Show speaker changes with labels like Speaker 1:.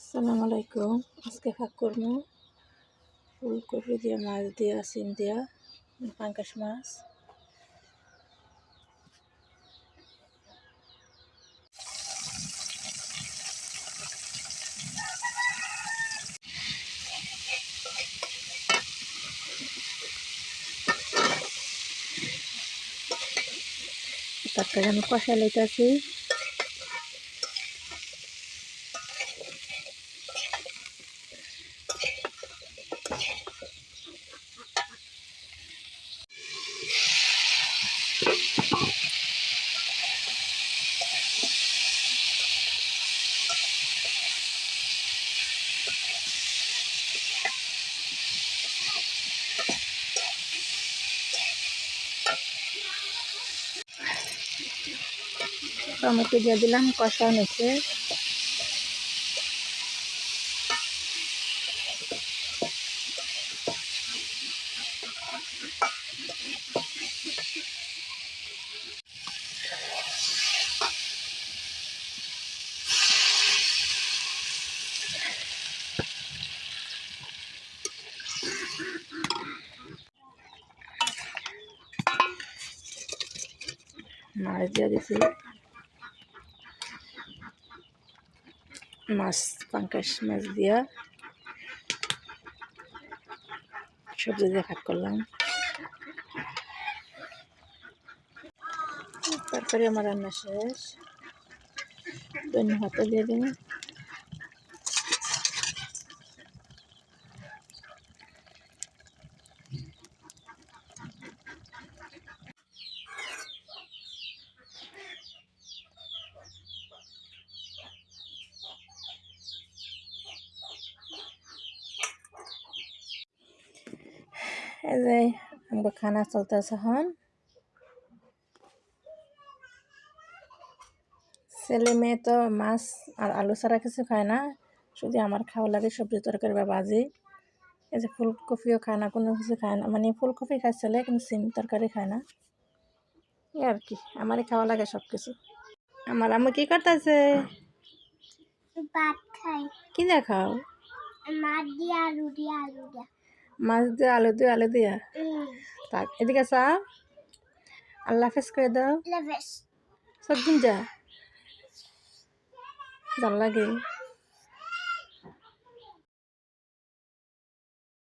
Speaker 1: আসসালামু আলাইকুম। আজকে ভাগ করবো ফুলকপি দিয়ে মাছ দিয়া সিম দিয়া পাঙ্কাশ মাছ। তরকারি আমি কষা লইতেছি। টমেটো দিয়ে দিলাম, কষা নিচ্ছে। মাছ দিয়ে দিছি, মাছ পাঙ্কাশ মাছ দিয়া সবজি দিয়ে ভাগ করলাম। তারপরে আমার রান্না শেষ। ধন্যবাদ দিয়ে দিন। এই যে আমাকে খানা চলতেছে এখন। ছেলে মেয়ে তো মাছ আর আলু ছাড়া কিছু খায় না, শুধু আমার খাওয়া লাগে সবজি তরকারি বা ভাজি। এই যে ফুলকপিও খায় না, কোনো কিছু খায় না, মানে ফুলকপি খায় ছেলে, কিন্তু সিম তরকারি খায় না। এই আর কি, আমারই খাওয়া লাগে সব কিছু। আমার আম্মু কি করতেছে?
Speaker 2: ভাত খাই।
Speaker 1: কি দিয়ে খাও?
Speaker 2: মাছ দিয়ে আলু দিয়ে আলু দিয়ে।
Speaker 1: মাছ দিয়ে আলু দিয়ে আলু দিয়া। থাক, এদিকে চাও। আল্লাহ হাফেজ করে দাও।
Speaker 2: লেভেস
Speaker 1: সব দিন যা ভাল লাগে।